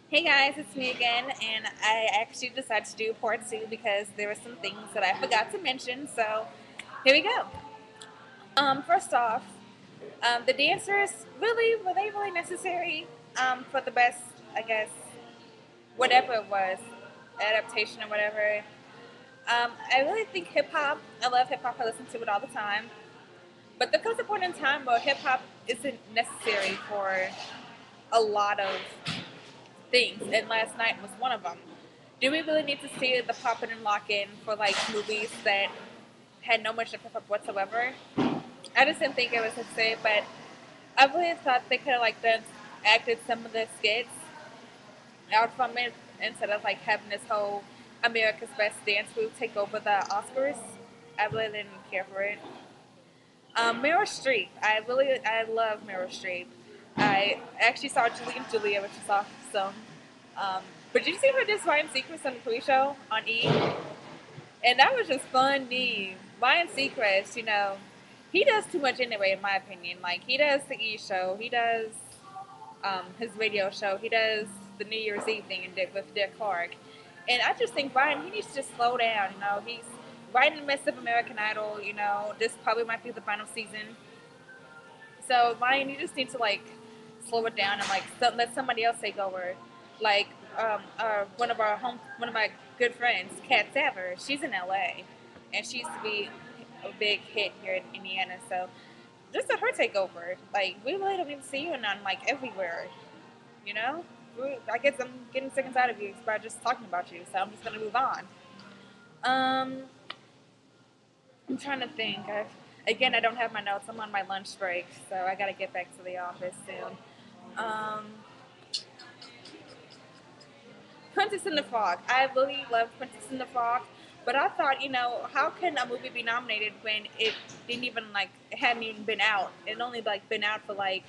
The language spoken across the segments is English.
Hey guys, it's me again, and I actually decided to do part two because there were some things that I forgot to mention. So here we go. First off, the dancers were they really necessary for the best? I guess whatever it was, adaptation or whatever. I really think hip hop. I love hip hop. I listen to it all the time. But there comes a point in time where hip hop isn't necessary for a lot of things, and last night was one of them. Do we really need to see the poppin' and lock-in for like movies that had no mention of hip hop whatsoever? I just didn't think it was necessary, but I really thought they could have like done acted some of the skits out from it instead of like having this whole America's Best Dance Group take over the Oscars. I really didn't care for it. Meryl Streep. I love Meryl Streep. I actually saw Julie and Julia, which is awesome. Um, but did you see her just Ryan Seacrest on the pre-show on E? And that was just funny. Ryan Seacrest, he does too much anyway, in my opinion. Like he does the E show, he does his radio show, he does the New Year's Eve thing with Dick Clark, and I just think Ryan he needs to just slow down. He's right in the midst of American Idol. This probably might be the final season, so Ryan, you just need to like slow it down and like let somebody else take over. Like one of my good friends, Kat Saver, she's in LA, and she used to be a big hit here in Indiana. So just let her take over. Like we really don't even see you on like everywhere. You know, I guess I'm getting sick and tired of you by just talking about you. So I'm just gonna move on. Um, I'm trying to think. Again, I don't have my notes. I'm on my lunch break, so I gotta get back to the office soon. Um, Princess and the Frog. I really love Princess and the Frog, but I thought, how can a movie be nominated when it didn't even like it hadn't even been out? It only like been out for like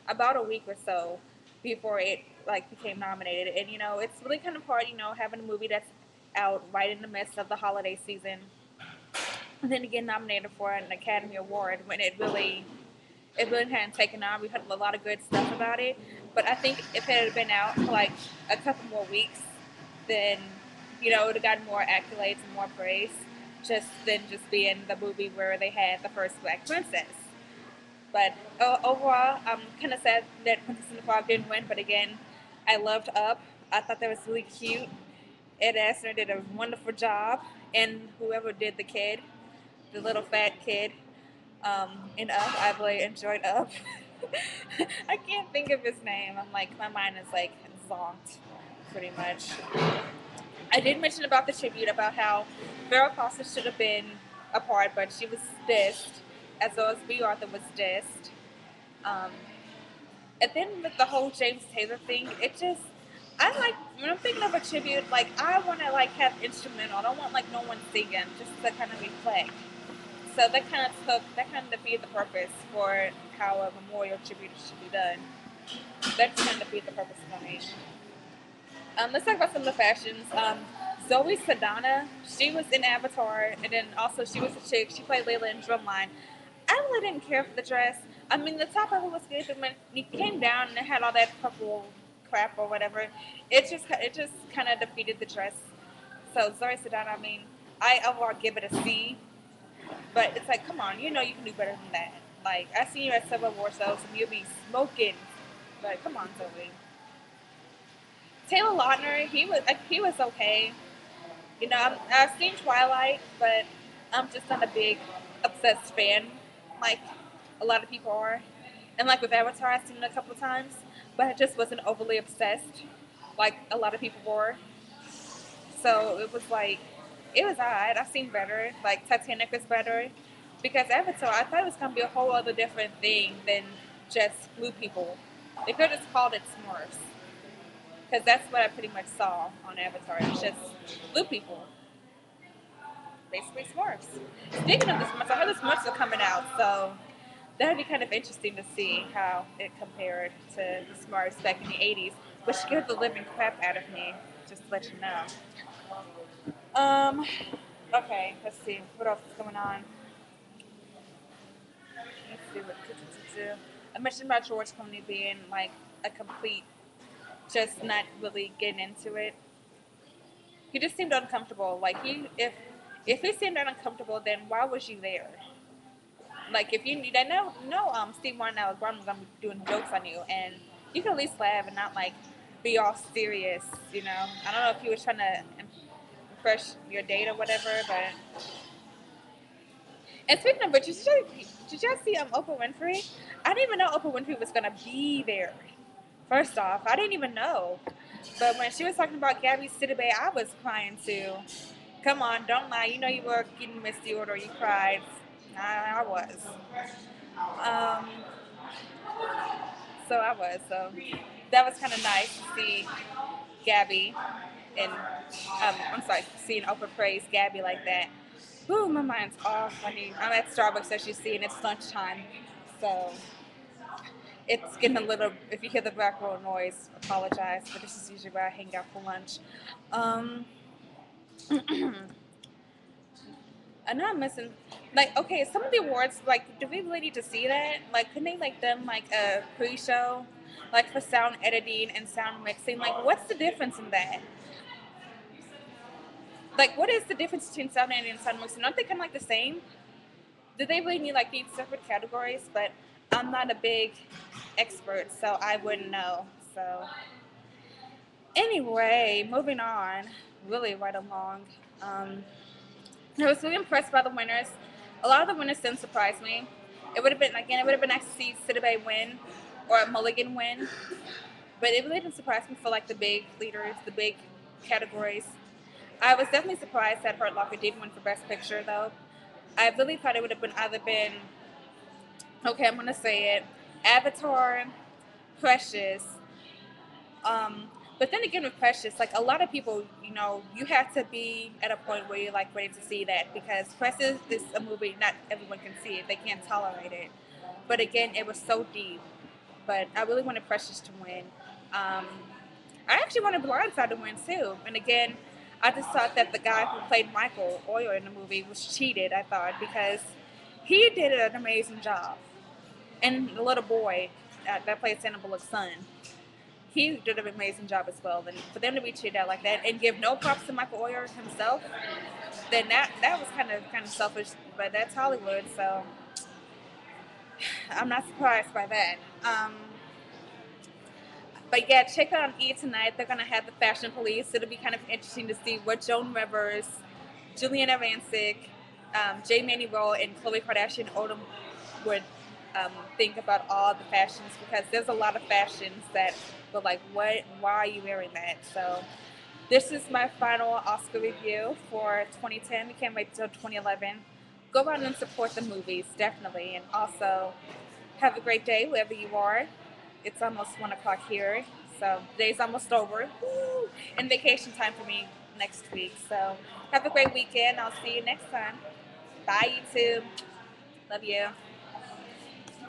about a week or so before it like became nominated. And it's really kind of hard, having a movie that's out right in the midst of the holiday season and then to get nominated for an Academy Award when it really hadn't taken on. We heard a lot of good stuff about it, but I think if it had been out for like a couple more weeks, then it would have gotten more accolades and more praise, just than just being the movie where they had the first black princess. But overall, I'm kind of sad that Princess and the Frog didn't win. But again, I loved Up. I thought that was really cute. Ed Asner did a wonderful job, and whoever did the kid, the little fat kid, in Up. I really enjoyed Up. I can't think of his name. I'm like, my mind is like zonked, pretty much. I did mention about the tribute about how Farrah Fawcett should have been a part, but she was dissed, as well as B. Arthur was dissed. Um, and then with the whole James Taylor thing, I like when I'm thinking of a tribute, like I want to like have instrumental. I don't want like no one singing, just to kind of reflect. So that kind of defeated the purpose for how a memorial tribute should be done. That just kind of defeated the purpose for me. Let's talk about some of the fashions. Zoe Saldana, she was in Avatar, and then also she was a chick. She played Layla in Drumline. I really didn't care for the dress. I mean, the top of it was good, but when it came down and it had all that purple crap or whatever, it just kind of defeated the dress. So Zoe Saldana, I mean, I overall give it a C, but it's like, come on, you can do better than that. Like I see you at several war shows and you'll be smoking, but come on, Zoe. Taylor Lautner, he was okay. I've seen Twilight, but I'm just not a big obsessed fan, like a lot of people are. And like with Avatar, I've seen it a couple of times, but I just wasn't overly obsessed, like a lot of people were. So it was alright. I've seen better. Like Titanic was better, because Avatar, I thought it was gonna be a whole other different thing than just blue people. They could have just called it Smurfs, because that's what I pretty much saw on Avatar. It's just blue people, basically Smurfs. Speaking of the Smurfs, I heard the Smurfs are coming out, so that'd be kind of interesting to see how it compared to the Smurfs back in the '80s, which scared the living crap out of me. Just to let you know. Um. Okay. Let's see what else is going on. Let's see what. I mentioned about George Clooney being like a complete just not really getting into it. He just seemed uncomfortable. Like if he seemed uncomfortable, then why was you there? Like if you need, I know, no, Steve Martin, Alex Brown was gonna be doing jokes on you, and you can at least laugh and not like be all serious. You know, I don't know if he was trying to impress your date or whatever, but. And speaking of which, did y'all see Oprah Winfrey? I didn't even know Oprah Winfrey was gonna be there. First off, I didn't even know. But when she was talking about Gabby Sidibe, I was crying too. Come on, don't lie. You know you were getting Misty order. You cried. I was. Um, so I was. So that was kind of nice to see Gabby and I'm sorry, seeing Oprah praise Gabby like that. Ooh, my mind's off. I mean, I'm at Starbucks as you see, and it's lunchtime, so it's getting a little. If you hear the background noise, apologize. But this is usually where I hang out for lunch. Um, I know I'm missing. Like, okay, some of the awards, like, do we really need to see that? Like, couldn't they like done like a pre-show, like for sound editing and sound mixing? Like, what's the difference in that? Like, what is the difference between sound editing and sound mixing? Aren't they kind of like the same? Do they really need like these separate categories? But I'm not a big expert, so I wouldn't know. So anyway, moving on, really right along. Um, I was really impressed by the winners. A lot of the winners didn't surprise me. It would have been again, it would have been nice to see Sidibe win or a Mulligan win, but it really didn't surprise me for like the big leaders, the big categories. I was definitely surprised that Hurt Locker did win for Best Picture, though. I really thought it would have been either been okay. I'm gonna say it, Avatar, Precious. Um, but then again with Precious, like a lot of people, you know, you have to be at a point where you're like ready to see that because Precious is a movie not everyone can see it. They can't tolerate it. But again, it was so deep. But I really wanted Precious to win. Um, I actually wanted Blindside to win too. And again, I just thought that the guy who played Michael Oyer in the movie was cheated. I thought because he did an amazing job, and the little boy that played Sandra Bullock's son, he did an amazing job as well. And for them to be cheated out like that and give no props to Michael Oyer himself, then that was kind of selfish. But that's Hollywood, so I'm not surprised by that. But yeah, check out on E tonight. They're gonna have the Fashion Police. It'll be kind of interesting to see what Joan Rivers, Juliana Rancic, Jay Manny Rowe, and Khloe Kardashian Odom would think about all the fashions because there's a lot of fashions that were like, what? Why are you wearing that? So this is my final Oscar review for 2010. We can't wait till 2011. Go out and support the movies, definitely, and also have a great day wherever you are. It's almost 1 o'clock here, so the day's almost over. Woo! And vacation time for me next week. So have a great weekend. I'll see you next time. Bye, YouTube. Love you.